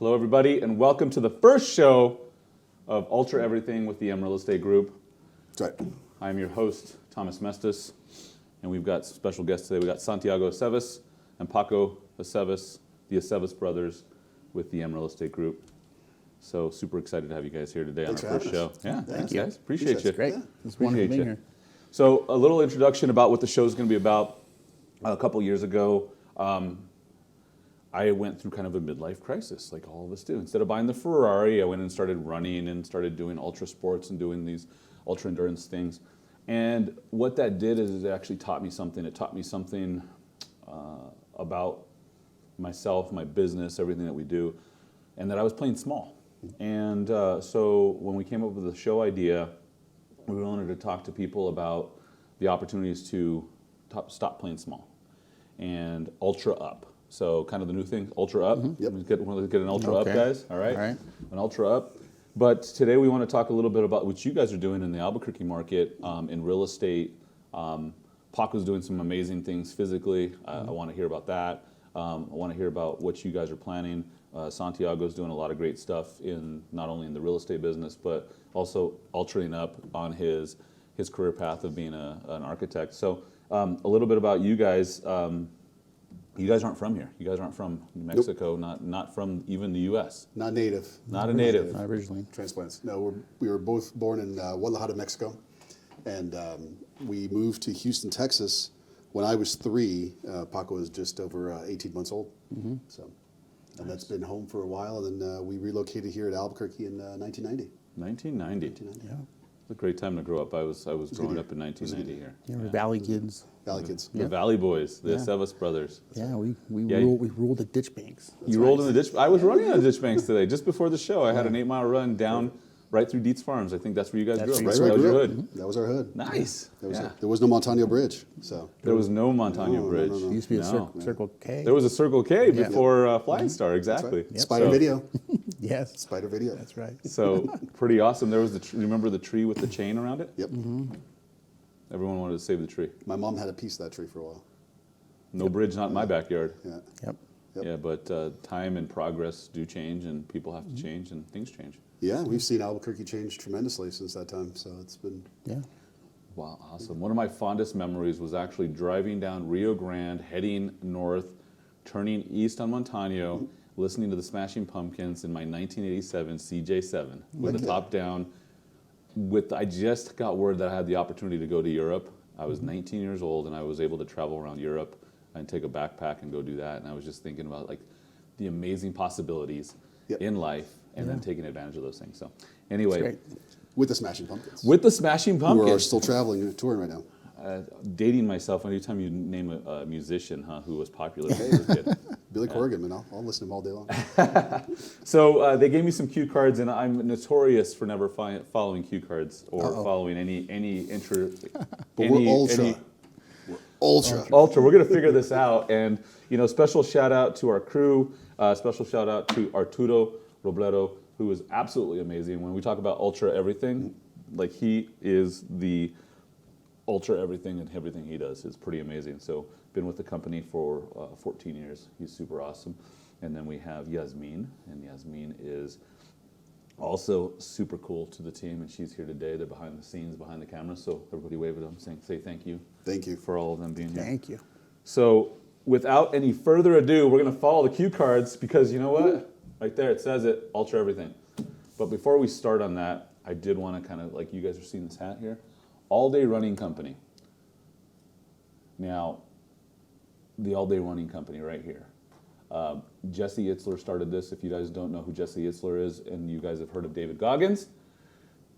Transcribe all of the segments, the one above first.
Hello, everybody, and welcome to the first show of Ultra Everything with the M Real Estate Group. That's right. I'm your host, Thomas Mestis, and we've got special guests today. We've got Santiago Aceves and Paco Aceves, the Aceves brothers with the M Real Estate Group. So super excited to have you guys here today on our first show. Yeah, thanks, guys. Appreciate you. Great. It's wonderful being here. So a little introduction about what the show is going to be about. A couple years ago, I went through kind of a midlife crisis, like all of us do. Instead of buying the Ferrari, I went and started running and started doing ultra sports and doing these ultra endurance things. And what that did is it actually taught me something. It taught me something about myself, my business, everything that we do, and that I was playing small. And so when we came up with the show idea, we wanted to talk to people about the opportunities to stop playing small and ultra up. So kind of the new thing, ultra up. Yep. Get an ultra up, guys. All right? All right. An ultra up. But today we want to talk a little bit about what you guys are doing in the Albuquerque market, in real estate. Paco's doing some amazing things physically. I want to hear about that. I want to hear about what you guys are planning. Santiago's doing a lot of great stuff in not only in the real estate business, but also ultraing up on his career path of being an architect. So a little bit about you guys. You guys aren't from here. You guys aren't from New Mexico, not from even the U.S. Not native. Not a native. Not originally. Transplants. No, we were both born in Guadalajara, Mexico. And we moved to Houston, Texas when I was 3. Paco was just over 18 months old. Mm-hmm. So, and that's been home for a while. And then we relocated here at Albuquerque in 1990. 1990. Yeah. It's a great time to grow up. I was growing up in 1990 here. Yeah, we're Valley kids. Valley kids. The Valley Boys, the Aceves brothers. Yeah, we Yeah. ruled the ditch banks. You rolled in the ditch. I was running on the ditch banks today. Just before the show, I had an 8-mile run down right through Dietz Farms. I think that's where you guys grew up. That's Right? Right, That was your right. hood. That was our hood. Nice. There was no Montano Bridge. So There was no Montano Bridge. There used to be a No. Circle K. There was a Circle K before Flying Star, exactly. Right. Spider So- Video. Yes, Spider Video. that's right. So pretty awesome. There was remember the tree with the chain around it? Yep. Everyone wanted to save the tree. My mom had a piece of that tree for a while. No bridge, not in my backyard. Yeah. Yep. Yep. Yeah, but time and progress do change, and people have to change, and things change. Yeah, we've seen Albuquerque change tremendously since that time. So it's been Yeah. Wow, awesome. One of my fondest memories was actually driving down Rio Grande, heading north, turning east on Montano, listening to the Smashing Pumpkins in my 1987 CJ7 with the top down. I just got word that I had the opportunity to go to Europe. I was 19 years old, and I was able to travel around Europe and take a backpack and go do that. And I was just thinking about like the amazing possibilities in life, and then taking advantage of those things. So anyway, Great. with the Smashing Pumpkins. with the Smashing Who are Pumpkins. still traveling and touring right now. Dating myself, anytime you name a musician, who was popular when I was a kid. Billy Corrigan, man, I'll listen to him all day long. So they gave me some cue cards, and I'm notorious for never following cue cards or following any But we're ultra. We're ultra. Ultra. We're going to figure this out, and special shout out to our crew. Special shout out to Arturo Robledo, who is absolutely amazing. When we talk about ultra everything, like he is the ultra everything, and everything he does is pretty amazing. So been with the company for 14 years. He's super awesome. And then we have Yasmin, and Yasmin is also super cool to the team, and she's here today. They're behind the scenes, behind the camera. So everybody wave at them, say thank you. Thank you. For all of them being here. Thank you. So without any further ado, we're going to follow the cue cards, because you know what? Right there, it says it, ultra everything. But before we start on that, I did want to kind of, like you guys are seeing this hat here, All Day Running Company. Now, the All Day Running Company right here. Jesse Itzler started this. If you guys don't know who Jesse Itzler is, and you guys have heard of David Goggins,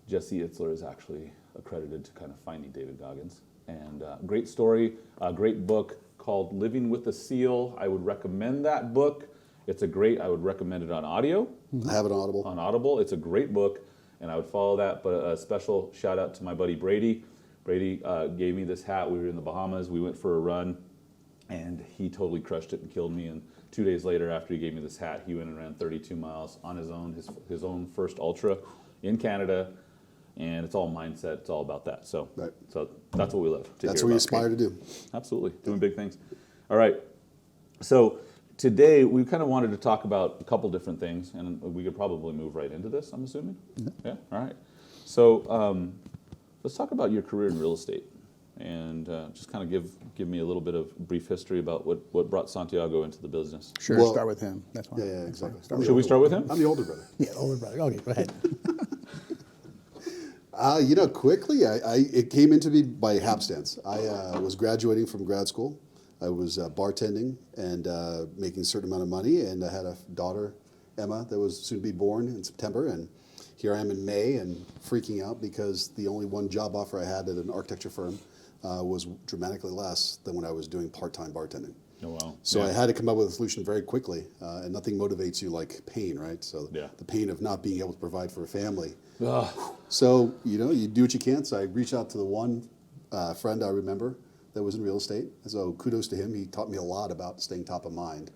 Jesse Itzler is actually accredited to kind of finding David Goggins. And great story, a great book called Living with a Seal. I would recommend that book. I would recommend it on audio. I have it on Audible. On Audible. It's a great book, and I would follow that. But a special shout out to my buddy Brady. Brady gave me this hat. We were in the Bahamas. We went for a run, and he totally crushed it and killed me. And 2 days later, after he gave me this hat, he went and ran 32 miles on his own, his own first ultra in Canada. And it's all mindset. It's all about that. So, Right. so that's what we love to That's hear what we about. aspire to do. Absolutely, doing big things. All right. So today we kind of wanted to talk about a couple different things, and we could probably move right into this, I'm assuming. Yeah. All right. So let's talk about your career in real estate, and just kind of give me a little bit of brief history about what brought Santiago into the business. Sure, Well, start with him. That's fine. Yeah, exactly. Should we start with him? I'm the older brother. Yeah, older brother. Okay, go ahead. Quickly, it came into me by hapstance. I was graduating from grad school. I was bartending and making a certain amount of money, and I had a daughter, Emma, that was soon to be born in September, and here I am in May and freaking out because the only one job offer I had at an architecture firm was dramatically less than when I was doing part-time bartending. Oh, wow. So Yeah. I had to come up with a solution very quickly, and nothing motivates you like pain, right? So Yeah. the pain of not being able to provide for a family. Ugh. So, you do what you can. So I reached out to the one friend I remember that was in real estate. So kudos to him. He taught me a lot about staying top of mind.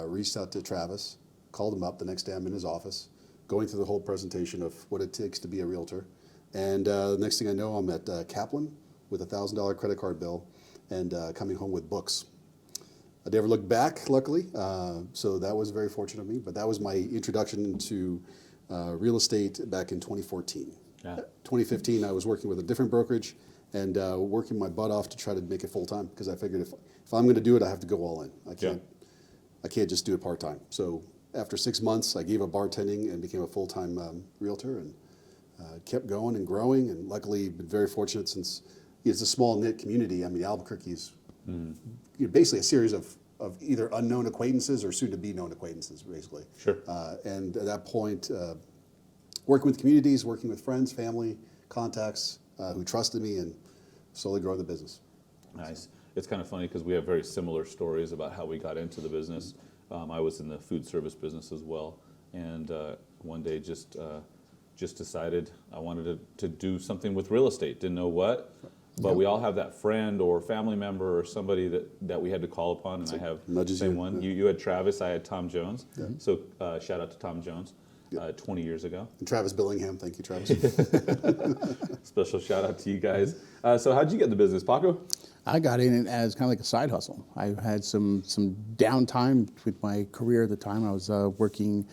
Reached out to Travis, called him up. The next day I'm in his office, going through the whole presentation of what it takes to be a realtor. And the next thing I know, I'm at Kaplan with a $1,000 credit card bill and coming home with books. I never looked back, luckily, so that was very fortunate of me. But that was my introduction to real estate back in 2014. Yeah. 2015, I was working with a different brokerage and working my butt off to try to make it full time because I figured if I'm going to do it, I have to go all in. I can't just do it part time. So after 6 months, I gave up bartending and became a full time realtor and kept going and growing. And luckily, been very fortunate since it's a small knit community. I mean, Albuquerque's basically a series of either unknown acquaintances or soon to be known acquaintances, basically. Sure. And at that point, working with communities, working with friends, family, contacts who trusted me and slowly growing the business. Nice. It's kind of funny because we have very similar stories about how we got into the business. I was in the food service business as well, and one day just decided I wanted to do something with real estate. Didn't know what, but we all have that friend or family member or somebody that we had to call upon, and I have the nudges same you, one. yeah. You had Travis, I had Tom Jones. So shout out to Tom Jones, 20 years ago. And Travis Billingham, thank you, Travis. Special shout out to you guys. So how'd you get in the business, Paco? I got in it as kind of like a side hustle. I had some downtime with my career at the time. I was working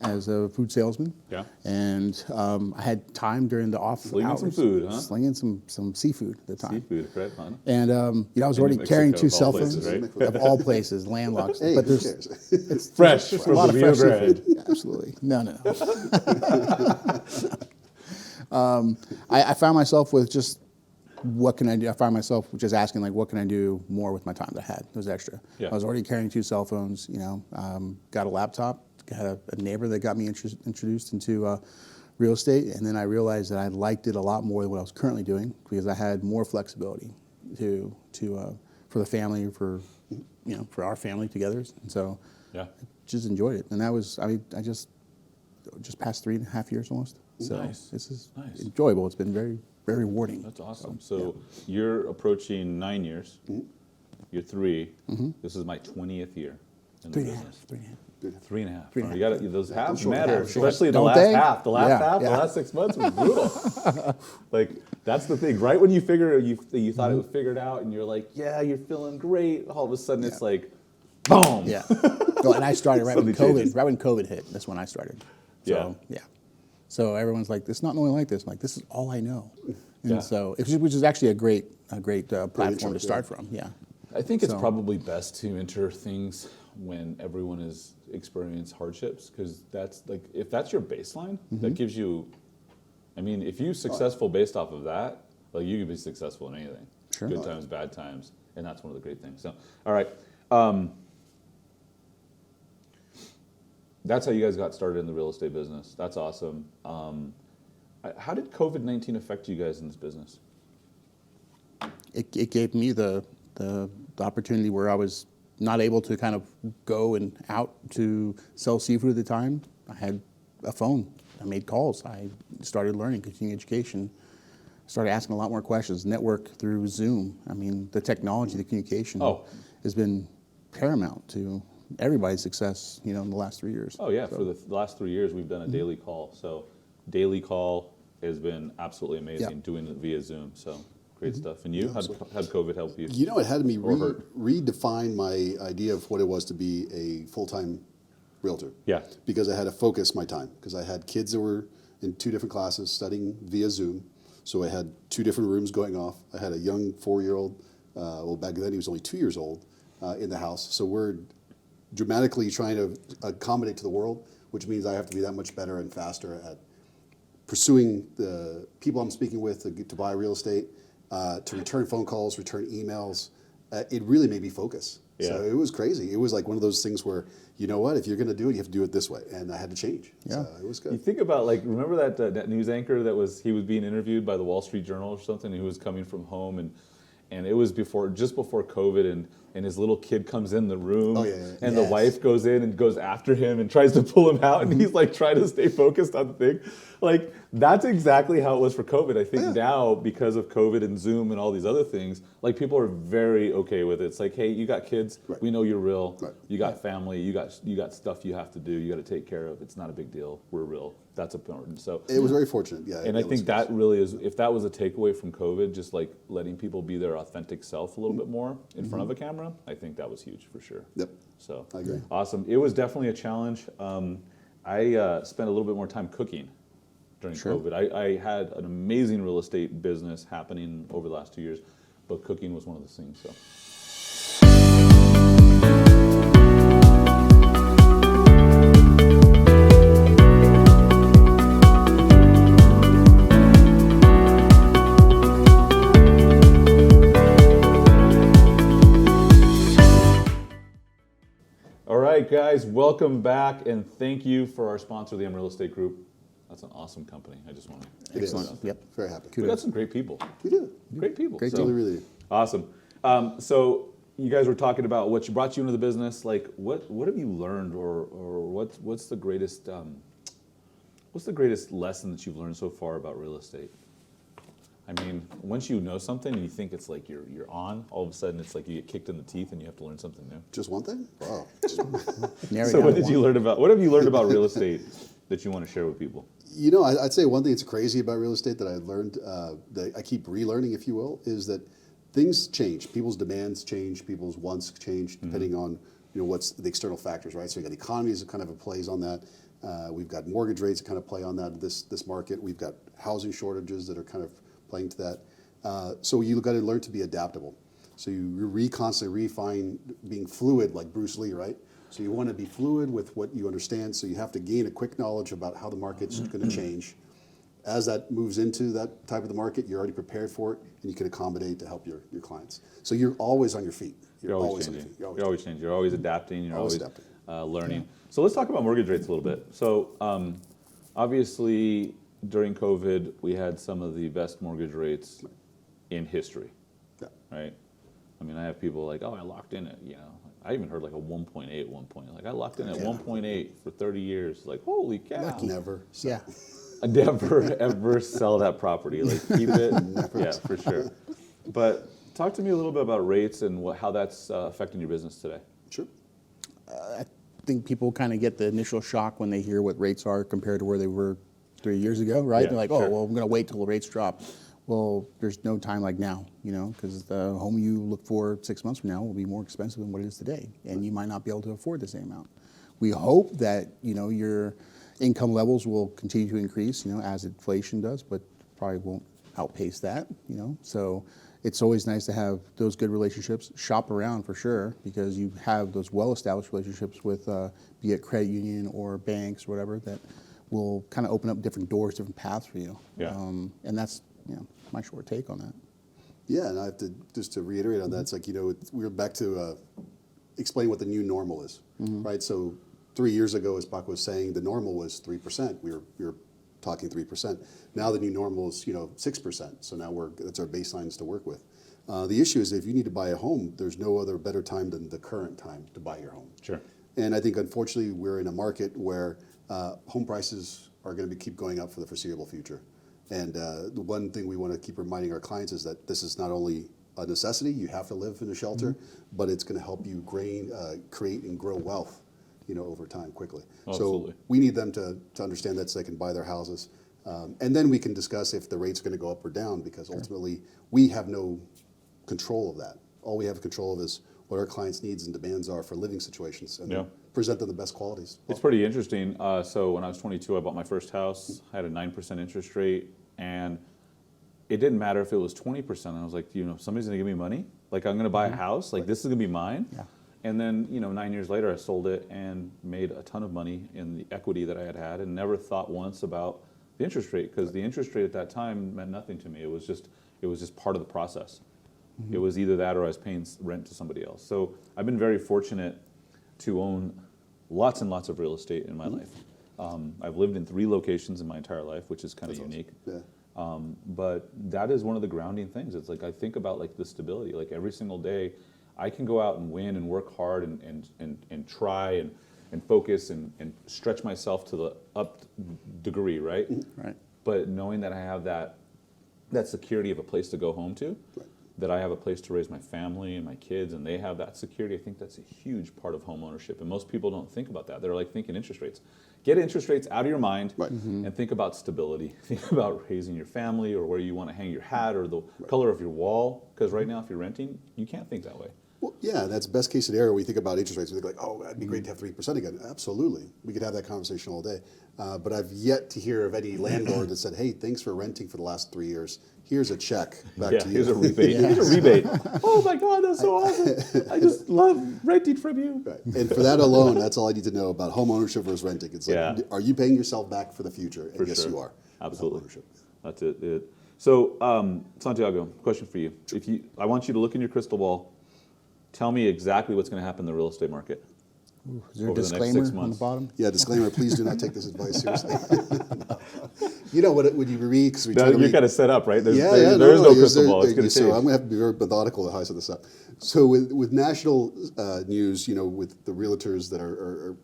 as a food salesman. Yeah. And I had time during the off Slinging hours. some food, huh? Slinging some seafood at the time. Seafood, right, hon? And I was In already Mexico, carrying of 2 all cell places, phones right? of all places, landlocked. Hey, but who there's cares? Fresh a from lot the of Rio fresh Grande. seafood. Absolutely. No. I found myself with just what can I do? I find myself just asking like, what can I do more with my time that I had? It was extra. Yeah. I was already carrying 2 cell phones. Got a laptop. Got a neighbor that got me introduced into real estate, and then I realized that I liked it a lot more than what I was currently doing because I had more flexibility to for the family, for our family together. And so Yeah. just enjoyed it. And that was I just past 3.5 years almost. So Nice. this is Nice. enjoyable. It's been very, very rewarding. That's awesome. So you're approaching 9 years. You're 3. This is my 20th year in the 3.5. business. 3.5. 3.5. 3.5. You got those halves short matter, halves, especially the don't last they? half. The last Yeah, half, yeah. the last 6 months was brutal. Like that's the thing. Right when you figure you thought it was figured out, and you're like, yeah, you're feeling great. All of a sudden, it's like, boom. Yeah. Well, and I started right when Something COVID. changes. Right when COVID hit. That's when I started. So, yeah. So everyone's like, "It's not only like this." I'm like, "This is all I know," and Yeah. so which is actually a great platform intro, to start from. Yeah. I think it's So- probably best to enter things when everyone has experienced hardships, because that's like if that's your baseline, that gives you. I mean, if you're successful based off of that, like you can be successful in anything. Sure. Good times, bad times, and that's one of the great things. So, all right. That's how you guys got started in the real estate business. That's awesome. How did COVID-19 affect you guys in this business? It gave me the opportunity where I was not able to kind of go and out to sell seafood at the time. I had a phone. I made calls. I started learning continuing education. Started asking a lot more questions. Network through Zoom. I mean, the technology, the communication has been paramount to everybody's success, in the last 3 years. Oh yeah, for the last 3 years we've done a daily call. So daily call has been absolutely amazing, Yeah. doing it via Zoom. So Great stuff. And you? How'd COVID help you? You know, it had me Or hurt. redefine my idea of what it was to be a full-time realtor. Yeah. Because I had to focus my time. Because I had kids that were in 2 different classes studying via Zoom. So I had 2 different rooms going off. I had a young 4-year-old, well, back then he was only 2 years old, in the house. So we're dramatically trying to accommodate to the world, which means I have to be that much better and faster at pursuing the people I'm speaking with to buy real estate, to return phone calls, return emails. It really made me focus. Yeah. So it was crazy. It was like one of those things where, you know what, if you're going to do it, you have to do it this way. And I had to change. Yeah. So it was You good. think about, like, remember that news anchor he was being interviewed by the Wall Street Journal or something, and he was coming from home, and it was just before COVID, and his little kid comes in the room, Oh, yeah, yeah. and the Yes. wife goes in and goes after him and tries to pull him out, and he's like trying to stay focused on the thing. Like, that's exactly how it was for COVID. I think now, because of COVID and Zoom and all these other things, like, people are very okay with it. It's like, hey, you got kids, Right. we know you're real, Right. you got family, you got stuff you have to do, you got to take care of. It's not a big deal. We're real. That's important. So It was very fortunate, yeah. and I it was think that really is, if that was a takeaway from COVID, just like letting people be their authentic self a little bit more in front of a camera, I think that was huge for sure. Yep. So I agree. awesome. It was definitely a challenge. I spent a little bit more time cooking during Sure. COVID. I had an amazing real estate business happening over the last 2 years, but cooking was one of those things. So. All right, guys, welcome back, and thank you for our sponsor, the M Real Estate Group. That's an awesome company. I just want to. It is. Excellent. Yep. Very happy. We got some great people. We do. Great people. Great Really, really do. Awesome. So you guys were talking about what brought you into the business. Like, what have you learned, or what's the greatest lesson that you've learned so far about real estate? I mean, once you know something and you think it's like you're on, all of a sudden it's like you get kicked in the teeth and you have to learn something new. Just one thing? Wow. Narrow it So down what to did you one. learn about? What have you learned about real estate that you want to share with people? You know, I'd say one thing that's crazy about real estate that I learned, that I keep relearning, if you will, is that things change. People's demands change. People's wants change depending on, you know, what's the external factors, right? So you got economies that kind of plays on that. We've got mortgage rates that kind of play on that. This market. We've got housing shortages that are kind of playing to that. So you got to learn to be adaptable. So you constantly refine being fluid, like Bruce Lee, right? So you want to be fluid with what you understand. So you have to gain a quick knowledge about how the market's going to change. As that moves into that type of the market, you're already prepared for it, and you can accommodate to help your clients. So you're always on your feet. You're always on your changing. feet. You're always changing. You're always adapting. You're Always always adapting. learning. So let's talk about mortgage rates a little bit. So obviously during COVID, we had some of the best mortgage rates in history, Yeah. right? I mean, I have people like, oh, I locked in at, you know, I even heard like a 1.8 at one point. Like, I locked in at 1.8 for 30 years. Like, holy cow. Never. So. Yeah. I never ever sell that property. Like, keep it. Yeah, for sure. But talk to me a little bit about rates and how that's affecting your business today. Sure. I think people kind of get the initial shock when they hear what rates are compared to where they were 3 years ago, right? Yeah, They're like, sure. oh, well, I'm going to wait till the rates drop. Well, there's no time like now, you know, because the home you look for 6 months from now will be more expensive than what it is today, and you might not be able to afford the same amount. We hope that, you know, your income levels will continue to increase, you know, as inflation does, but probably won't outpace that, you know. So it's always nice to have those good relationships. Shop around for sure, because you have those well-established relationships with, be it credit union or banks or whatever, that will kind of open up different doors, different paths for you. Yeah. And that's, you know, my short take on that. Yeah, and I have to just to reiterate on that. It's like, you know, we're back to explain what the new normal is, right? So 3 years ago, as Paco was saying, the normal was 3%. We were talking 3%. Now the new normal is, you know, 6%. So now that's our baselines to work with. The issue is if you need to buy a home, there's no other better time than the current time to buy your home. Sure. And I think unfortunately we're in a market where home prices are going to keep going up for the foreseeable future. And the one thing we want to keep reminding our clients is that this is not only a necessity, you have to live in a shelter, but it's going to help you create and grow wealth, you know, over time quickly. Absolutely. So we need them to understand that so they can buy their houses. And then we can discuss if the rate's going to go up or down, because ultimately we have no control of that. All we have control of is what our clients' needs and demands are for living situations, and then present them the best qualities. It's pretty interesting. So when I was 22, I bought my first house. I had a 9% interest rate, and it didn't matter if it was 20%. I was like, somebody's going to give me money. Like, I'm going to buy a house. Like, this is going to be mine. Yeah. And then, 9 years later, I sold it and made a ton of money in the equity that I had and never thought once about the interest rate, because the interest rate at that time meant nothing to me. It was just part of the process. It was either that or I was paying rent to somebody else. So I've been very fortunate to own lots and lots of real estate in my life. I've lived in 3 locations in my entire life, which is kind of unique. Yeah. But that is one of the grounding things. It's like I think about like the stability. Like every single day, I can go out and win and work hard and try and focus and stretch myself to the up degree, right? Right. But knowing that I have that security of a place to go home to, that I have a place to raise my family and my kids, and they have that security, I think that's a huge part of home ownership. And most people don't think about that. They're like thinking interest rates. Get interest rates out of your mind and think about stability. Think about raising your family, or where you want to hang your hat, or the color of your wall. Because right now, if you're renting, you can't think that way. Well, yeah, that's best case scenario. We think about interest rates. We think like, oh, it'd be great to have 3% again. Absolutely, we could have that conversation all day. But I've yet to hear of any landlord that said, "Hey, thanks for renting for the last 3 years. Here's a check back to you." Here's a rebate. Here's a rebate. Oh my God, that's so awesome! I just love renting from you. Right. And for that alone, that's all I need to know about home ownership versus renting. It's like, are you paying yourself back for the future? And yes, you are. Absolutely. That's it. So, Santiago, question for you. I want you to look in your crystal ball. Tell me exactly what's going to happen in the real estate market. Is there a over the next 6 disclaimer on the months. bottom? Yeah, disclaimer, please do not take this advice seriously. You know what, when you read, because we try No, to you're read. kind of set up, right? There is No, no crystal ball. It's going to so change. I'm going to have to be very methodical at how I set this up. So with national news, with the realtors that are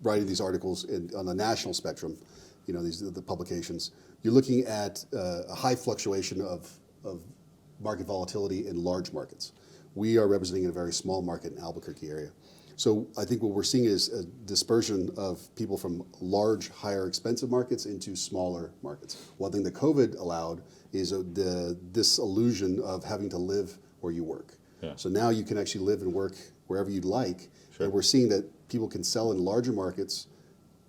writing these articles on a national spectrum, the publications, you're looking at a high fluctuation of market volatility in large markets. We are representing a very small market in Albuquerque area. So I think what we're seeing is a dispersion of people from large, higher expensive markets into smaller markets. One thing that COVID allowed is this illusion of having to live where you work. Yeah. So now you can actually live and work wherever you'd like. Sure. And we're seeing that people can sell in larger markets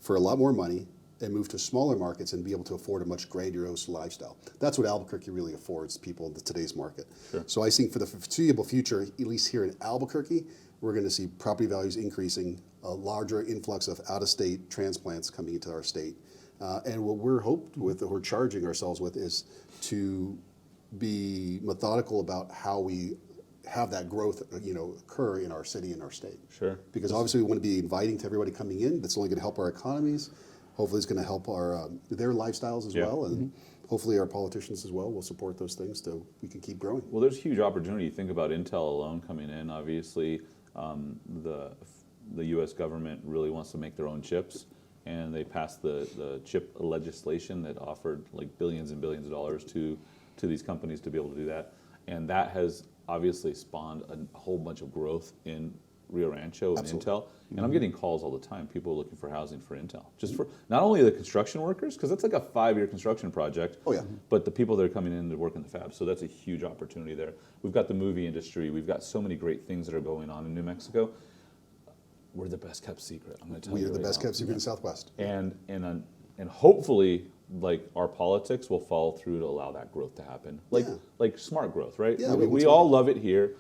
for a lot more money and move to smaller markets and be able to afford a much grandiose lifestyle. That's what Albuquerque really affords people in today's market. Sure. So I think for the foreseeable future, at least here in Albuquerque, we're going to see property values increasing, a larger influx of out-of-state transplants coming into our state. And what we're charging ourselves with is to be methodical about how we have that growth, occur in our city and our state. Sure. Because obviously we want to be inviting to everybody coming in. That's only going to help our economies. Hopefully it's going to help our their lifestyles as well, and hopefully our politicians as well will support those things so we can keep growing. Well, there's huge opportunity. Think about Intel alone coming in. Obviously, the U.S. government really wants to make their own chips, and they passed the chip legislation that offered like billions and billions of dollars to these companies to be able to do that. And that has obviously spawned a whole bunch of growth in Rio Rancho and Intel. And I'm getting calls all the time. People are looking for housing for Intel. Just for not only the construction workers, because that's like a 5-year construction project, but the people that are coming in to work in the fab. So that's a huge opportunity there. We've got the movie industry. We've got so many great things that are going on in New Mexico. We're the best kept secret. I'm going to tell you. We are the best kept secret in the Southwest. And hopefully, like our politics will follow through to allow that growth to happen. Like smart growth, right? Yeah, we all love it here.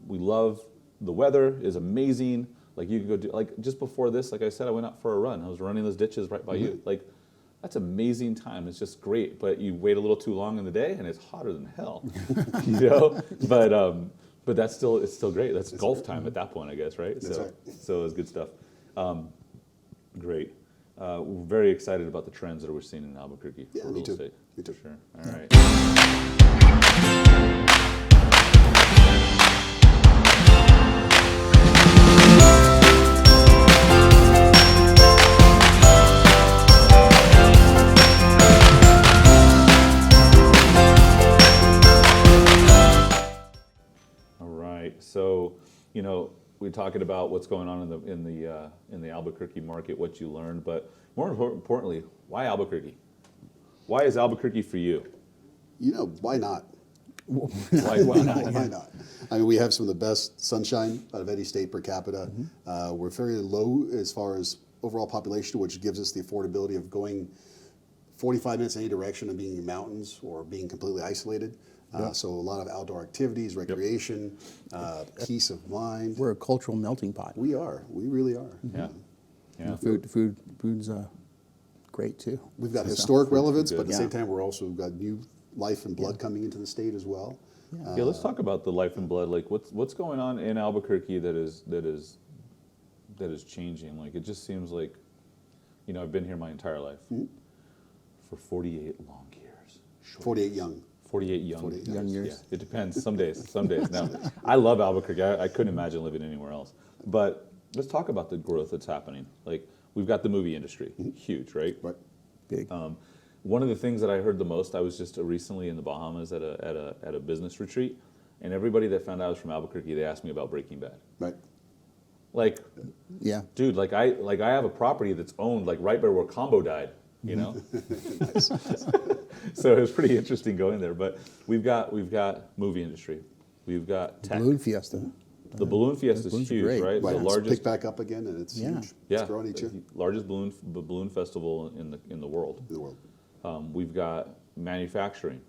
We love the weather is amazing. Like you could go do, like just before this, like I said, I went out for a run. I was running those ditches right by you. Like that's amazing time. It's just great. But you wait a little too long in the day and it's hotter than hell. But it's still great. That's golf time at that point, I guess, right? That's right. So it's good stuff. Great. We're very excited about the trends that we're seeing in Albuquerque for real estate. Me too. For sure. All right. All right. So, we're talking about what's going on in the Albuquerque market, what you learned, but more importantly, why Albuquerque? Why is Albuquerque for you? You know, why not? Why not? Why not? I mean, we have some of the best sunshine out of any state per capita. We're fairly low as far as overall population, which gives us the affordability of going 45 minutes in any direction and being in mountains or being completely isolated. So a lot of outdoor activities, recreation, peace of mind. We're a cultural melting pot. We are. We really are. Yeah. Yeah. Food's great too. We've got historic relevance, but at the Yeah. same time, we've got new life and blood coming into the state as well. Yeah, let's talk about the life and blood. Like, what's going on in Albuquerque that is changing? Like, it just seems like, I've been here my entire life for 48 long years. 48 young. 48 young, 48 young years. Yeah, it depends. Some days. Now, I love Albuquerque. I couldn't imagine living anywhere else. But let's talk about the growth that's happening. Like, we've got the movie industry, huge, right? Right. Big. One of the things that I heard the most, I was just recently in the Bahamas at a business retreat, and everybody that found out I was from Albuquerque, they asked me about Breaking Bad. Right. Like, Yeah. dude, like I have a property that's owned like right by where Combo died, Nice. So it was pretty interesting going there. But we've got movie industry, we've got tech. Balloon Fiesta. The balloon fiesta is balloons are huge, great. right? Right. The It's largest, picked back up again, and it's Yeah. huge. yeah, It's growing each year largest balloon festival in the world. in the world. We've got manufacturing,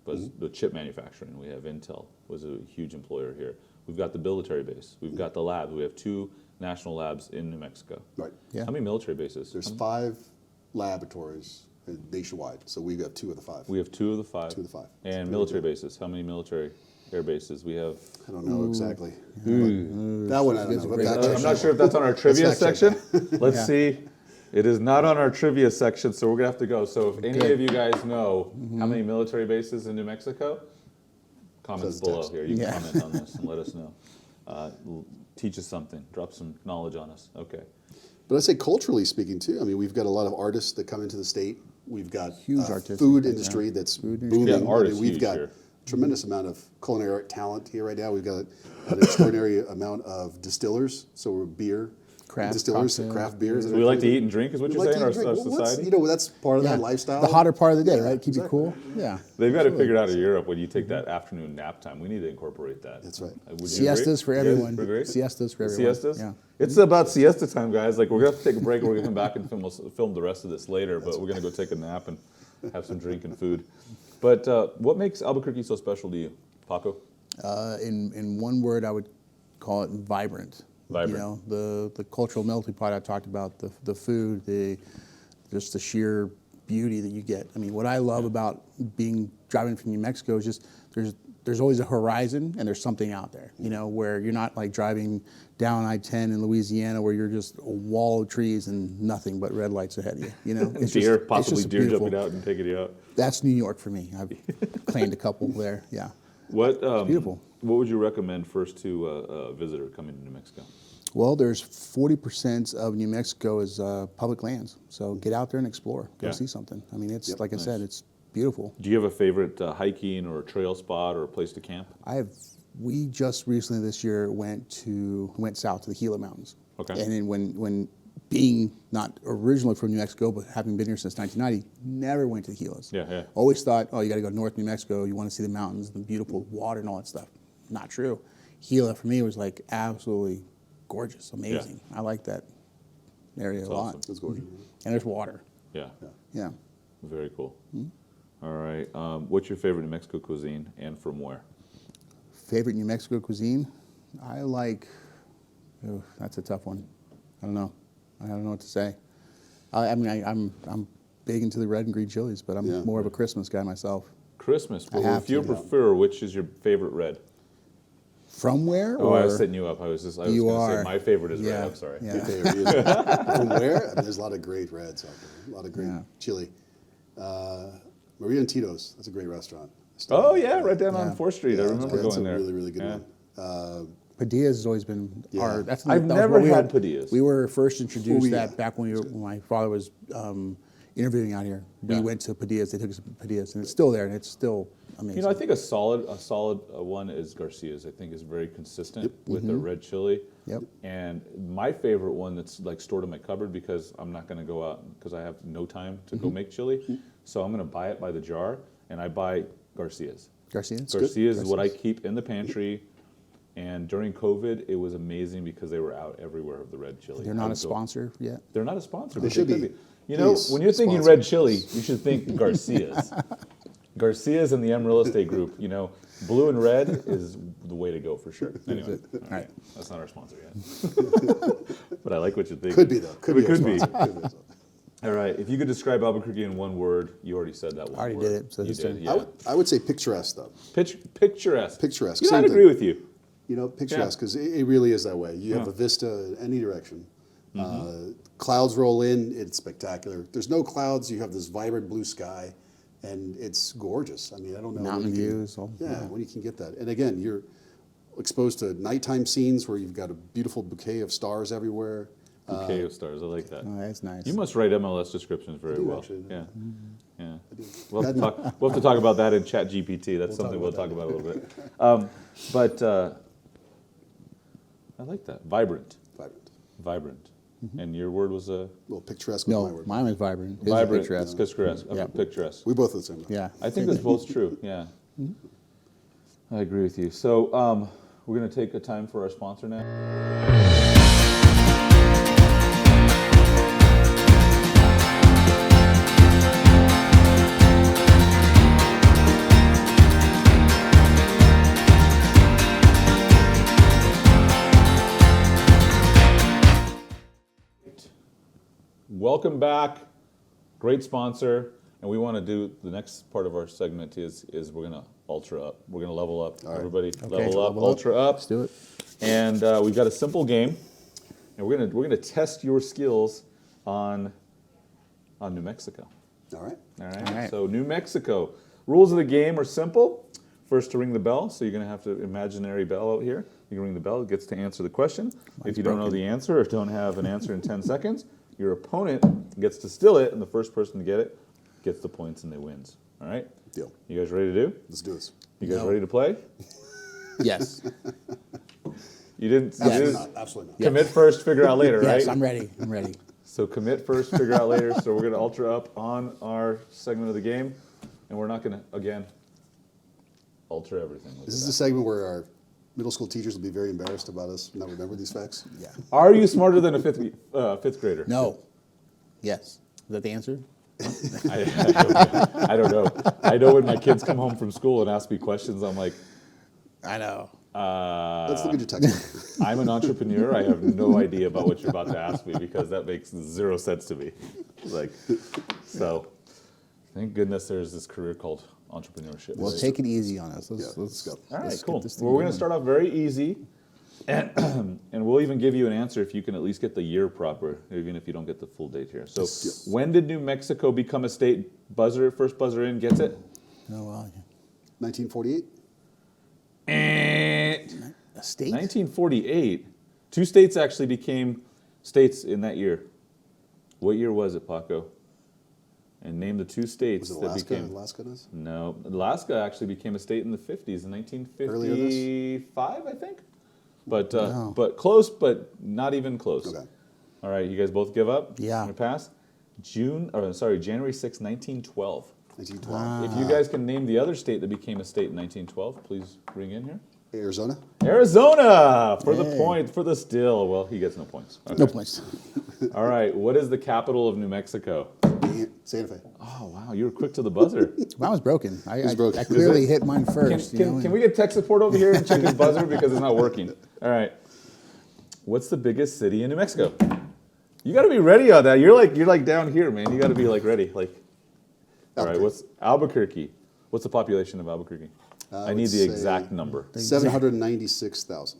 but the chip manufacturing. We have Intel was a huge employer here. We've got the military base. We've got the labs. We have 2 national labs in New Mexico. Right. Yeah. How many military bases? There's 5 laboratories nationwide, so we have 2 of the 5. We have 2 of the 5. 2 of the 5. And military bases. How many military air bases? We have. I don't know exactly. That one I don't That's know. a great Fact question. I'm check not that sure if that's on our trivia fact check section. Let's Yeah. see. It is not on our trivia section, so we're gonna have to go. So if any Good. of you guys know how many military bases in New Mexico, comments Says below text. here. You can Yeah. comment on this and let us know. Teach us something. Drop some knowledge on us. Okay. But I'd say culturally speaking too. I mean, we've got a lot of artists that come into the state. We've got Huge artistic food thing, industry yeah. that's Food booming. industry. Yeah, art I mean, is we've huge got here. tremendous amount of culinary talent here right now. We've got an extraordinary amount of distillers. So we're beer Craft distillers, cocktail. craft beers. So we like to eat and drink, is what We you're like saying, to our, drink. our Well, what's- society? that's part of Yeah. that lifestyle. The hotter part of the day, Yeah, right? Keep exactly. you cool. Yeah. They've got it figured out in Europe when you take that afternoon nap time. We need to incorporate that. That's right. Would you Siestas agree? for You guys everyone. agree? Siestas for everyone. Siestas? Yeah. It's about siesta time, guys. Like, we're going to have to take a break. We're going to come back and film the rest of this later, but we're going to go take a nap and have some drink and food. But what makes Albuquerque so special to you, Paco? In one word, I would call it vibrant. Vibrant. You know, the cultural melting pot I talked about, the food, just the sheer beauty that you get. I mean, what I love about driving from New Mexico is just there's always a horizon and there's something out there. You know, where you're not like driving down I-10 in Louisiana where you're just a wall of trees and nothing but red lights ahead of you. You know, it's Deer, just, possibly it's just deer beautiful. jumping out and taking you out. That's New York for me. I've claimed a couple there. Yeah. What beautiful. What would you recommend first to a visitor coming to New Mexico? Well, there's 40% of New Mexico is public lands. So get out there and explore. Go Yeah. see something. I mean, it's Yep. like I said, it's beautiful. Do you have a favorite hiking or trail spot or a place to camp? We just recently this year went south to the Gila Mountains. Okay. And then when being not originally from New Mexico, but having been here since 1990, never went to the Gilas. Yeah, yeah. Always thought, oh, you got to go north New Mexico. You want to see the mountains, the beautiful water, and all that stuff. Not true. Gila for me was like absolutely gorgeous, amazing. I like that area a lot. awesome. It's gorgeous. And there's water. Yeah, Yeah. very cool. All right. What's your favorite New Mexico cuisine and from where? Favorite New Mexico cuisine? I like. Oh, that's a tough one. I don't know. I don't know what to say. I'm big into the red and green chilies, but I'm Yeah. more of a Christmas guy myself. Christmas. Well, have if you to. prefer, which is your favorite red? From where? Oh, I or- was setting you up. I was going You to say are. my favorite is Yeah. red. I'm sorry. Yeah. From where? I mean, there's a lot of great reds out there. A lot of great Yeah. chili. Maria and Tito's. That's a great restaurant. Oh yeah, right down Yeah. on 4th Street. I That's remember a going there. really, really good Yeah. one. Padillas has always been Yeah. our. I've that was never what we had Padillas. We were first introduced Oh, yeah. that back when my father was interviewing out here. We Yeah. went to Padilla's. They took us to Padilla's, and it's still there, and it's still amazing. You know, I think a solid one is Garcia's. I think is very consistent with the red chili. Yep. And my favorite one that's like stored in my cupboard because I'm not going to go out because I have no time to go make chili. So I'm going to buy it by the jar, and I buy Garcia's. Garcia's. Garcia's is what I keep in the pantry. And during COVID, it was amazing because they were out everywhere of the red chili. They're not a sponsor yet. They're not a sponsor, They but should they could be. be. You know, Please, when you're thinking sponsor. red chili, you should think Garcia's. Garcia's and the M Real Estate Group. You know, blue and red is the way to go for sure. Anyway, all right, that's not our sponsor yet. But I like what you think. Could be though. Could be. Could our be. sponsor. Could be. All right, if you could describe Albuquerque in one word, you already said that one I already word. did it, so you this did, turn. yeah. I would say picturesque though. Picturesque. Picturesque, You know, same I'd agree thing. with you. You know, picturesque because it really is that way. You have a vista in any direction. Clouds roll in, it's spectacular. There's no clouds. You have this vibrant blue sky, and it's gorgeous. I mean, I don't know. Mountain when you can- views. when you can get that. And again, you're exposed to nighttime scenes where you've got a beautiful bouquet of stars everywhere. Bouquet of stars. I like that. Oh, that's nice. You must write MLS descriptions very do, well. actually. Yeah. Yeah. do. We'll have to talk about that in Chat GPT. That's something we'll talk about a little bit. But I like that. Vibrant. Vibrant. Vibrant. And your word was Well, picturesque was my No, word. mine was vibrant. His is vibrant. picturesque. Picturesque. Yeah. Picturesque. We both are the same. Yeah. I think that's both true. Yeah. I agree with you. So we're going to take a time for our sponsor now. Welcome back. Great sponsor. And we want to do the next part of our segment is we're going to ultra up. We're going to level up. All right. Everybody, Okay, level up, level up. ultra up. Let's do it. And we've got a simple game, and we're gonna test your skills on New Mexico. All right. All right. All right. So New Mexico rules of the game are simple. First to ring the bell, so you're gonna have to imaginary bell out here. You can ring the bell. It gets to answer the question. If you don't know the answer or don't have an answer in 10 seconds, your opponent gets to steal it, and the first person to get it gets the points and they wins. All right. Deal. You guys ready to do? Let's do this. You guys No. ready to play? Yes. You didn't. You Absolutely didn't not. Absolutely not. commit first, figure out later, right? Yes, I'm ready. I'm ready. So commit first, figure out later. So we're going to ultra up on our segment of the game, and we're not going to, again, ultra everything. Look This at is that. a segment where our middle school teachers will be very embarrassed about us not remember these facts. Yeah. Are you smarter than a fifth grader? No. Yes. Is that the answer? I don't know. I know when my kids come home from school and ask me questions, I'm like, I know. Let's look at your textbook. I'm an entrepreneur. I have no idea about what you're about to ask me because that makes zero sense to me. Like, so thank goodness there's this career called entrepreneurship. Well, right? take it easy on us. Yeah, let's go. All right, let's cool. get this thing Well, we're going going. to start off very easy, and and we'll even give you an answer if you can at least get the year proper, even if you don't get the full date here. So, Yes. when did New Mexico become a state? First buzzer in, gets it? Oh, well, 1948. a state? 1948. Two states actually became states in that year. What year was it, Paco? And name the two states Was it that Alaska? became. Alaska does? No, Alaska actually became a state in the 50s, in Earlier this? 1955, I think. But Wow. but close, but not even close. Okay. All right, you guys both give up? Yeah. Gonna pass? January 6, 1912. 1912. If you guys can name the other state that became a state in 1912, please bring in here. Arizona. Arizona for the Yay. point, for the steal. Well, he gets no points. Okay. No points. All right, what is the capital of New Mexico? Santa Fe. Oh, wow, you were quick to the buzzer. Mine was broken. I broken. I clearly Is hit mine Can, first. you know, can we get tech support over here and check his buzzer because it's not working? All right. What's the biggest city in New Mexico? You got to be ready on that. You're like down here, man. You got to be like ready. Like, all right. What's Albuquerque? What's the population of Albuquerque? I need would the say exact number. 796,000.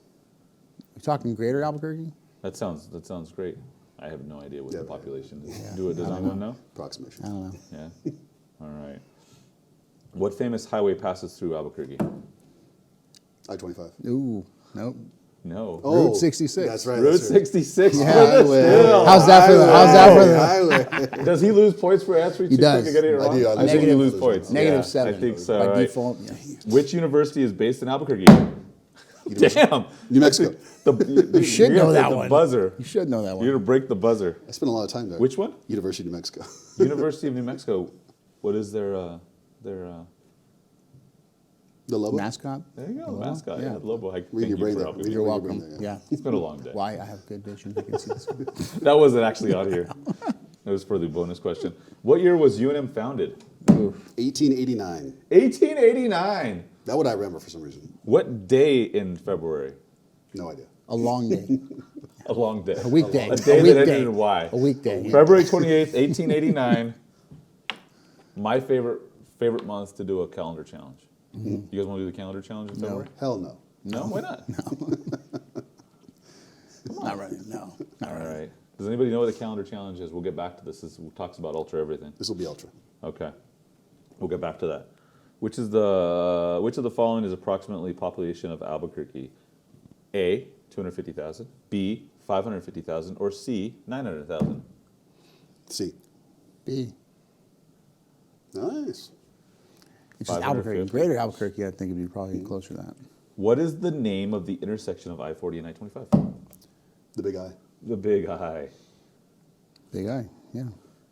You talking Greater Albuquerque? That sounds great. I have no idea what Yeah, the right. population is. Yeah. Does anyone know? Approximation. I don't know. Yeah. All right. What famous highway passes through Albuquerque? I-25. Ooh, nope. No. Oh, Route 66. That's right. Route that's right. 66 for the Highway. still. How's that for the? Highway. Does he lose points for answering He too does. quick and getting it I wrong? do. I I think you Negative- lose points. Negative Yeah, 7. I think so. By right. default. Yeah. Which university is based in Albuquerque? Damn. New Mexico. You should know that the one. buzzer. You should know that You're one. to break the buzzer. I spent a lot of time there. Which one? University of New Mexico. University of New Mexico. What is their The Lobo? Mascot. there you go, Lobo? mascot. Yeah, Yeah. Lobo. Read Thank your you brain for there. helping Read me. You're your welcome. brain there, Yeah. It's been a long day. Why? I have good vision. I can see this. That wasn't actually on here. That was for the bonus question. What year was UNM founded? 1889. 1889. That what I remember for some reason. What day in February? No idea. A long day. A long day. A weekday. A day A that weekday. ended in Y. A weekday. February 28th, 1889. My favorite month to do a calendar challenge. You guys want to do the calendar challenge in February? Hell no. No, why not? Not right. No. Not All right. right. Does anybody know what the calendar challenge is? We'll get back to this. This talks about ultra everything. This will be ultra. Okay. We'll get back to that. Which of the following is approximately population of Albuquerque? A, 250,000, B, 550,000, or C, 900,000? C. B. Nice. It's just 550. Albuquerque. Greater Albuquerque, I think, would be probably closer to that. What is the name of the intersection of I-40 and I-25? The big eye. The Big I. Big Eye. Yeah.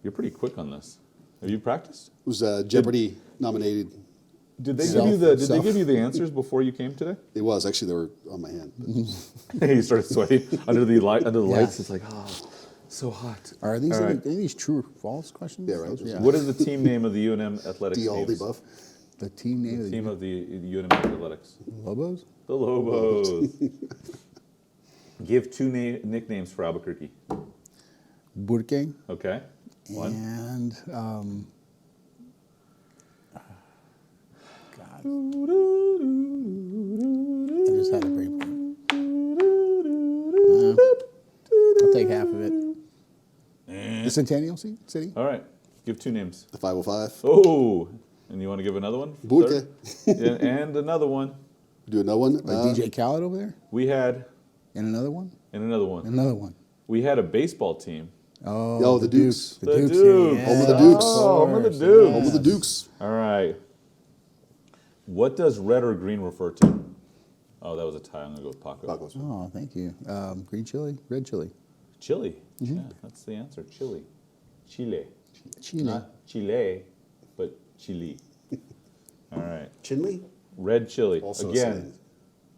You're pretty quick on this. Have you practiced? It was Jeopardy nominated. Did they Self- give you the Did they self. give you the answers before you came today? It was. Actually, they were on my hand. But You started sweating under the light under the Yeah. lights. It's like, oh, so hot. Are these All right. any of these true or false questions? Yeah, right. Yeah. What is the team name of the UNM athletics D all the teams? above. The team name of the Team of the UNM athletics. Lobos? The Lobos. Give two nicknames for Albuquerque. Burke Okay. One. and God. I just had a brain point. I'll take half of it. The Centennial City? All right. Give two names. The 505. Oh, and you want to give another one? Burke. Third? Yeah, and another one. Do another one. DJ Khaled over there? We had, And another one? and another one. Another one. We had a baseball team. Oh, the Dukes. The The Dukes. Dukes. Home of the Dukes. Oh, home of the course. Dukes. Home of the Dukes. All right. What does red or green refer to? Oh, that was a tie. I'm going to go with Paco. Pacos. Oh, thank you. Green chili, red chili. Chile. Yeah, that's the answer. Chile. Chile. Chile. Not Chile, but Chile. All right. Chinley. Red chili. Also a Again, saying.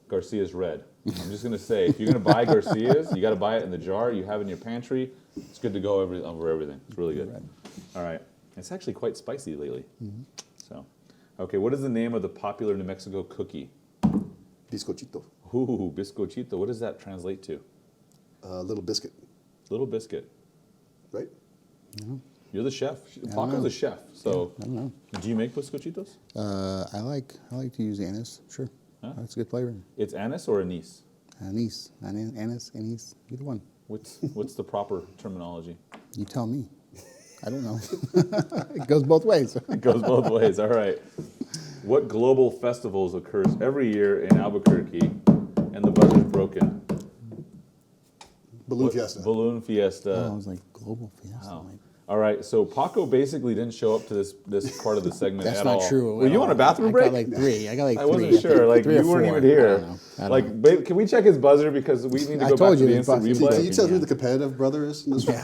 Garcia's red. I'm just going to say, if you're going to buy Garcia's, you got to buy it in the jar you have in your pantry. It's good to go over everything. It's really good. Red. All right. It's actually quite spicy lately. So, okay, what is the name of the popular New Mexico cookie? Bizcochito. Ooh, bizcochito. What does that translate to? Little biscuit. Little biscuit. Right. You're the chef. don't Paco's know. a chef. So, I don't know. do you make bizcochitos? I like to use anise. Sure. Huh? That's a good flavor. It's anise or anise? Anise. Anise. Anise. Either one. What's the proper terminology? You tell me. I don't know. It goes both ways. It goes both ways. All right. What global festivals occurs every year in Albuquerque and the buzzer's broken? Balloon What- Fiesta. Balloon Fiesta. Oh, I was like global fiesta. Wow. Like, All right, so Paco basically didn't show up to this part of the segment that's at not all. true. Were you on a bathroom I break? got like three. I got like I three. wasn't sure. Like Three or you weren't four. even I here. don't know. I don't Like, know. babe, can we check his buzzer because we need to I go told back to you the the instant buzzer. replay? Can you tell Yeah. who the competitive brother is in this one?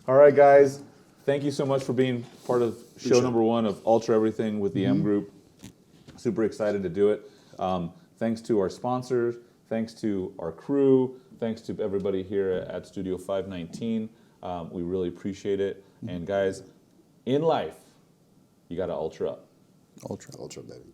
All right, guys. Thank you so much for being part of show Appreciate number 1 of Ultra Everything with the M Group. Super excited to do it. Thanks to our sponsors. Thanks to our crew. Thanks to everybody here at Studio 519. We really appreciate it. And guys, in life, you got to ultra up. Ultra. Ultra, baby.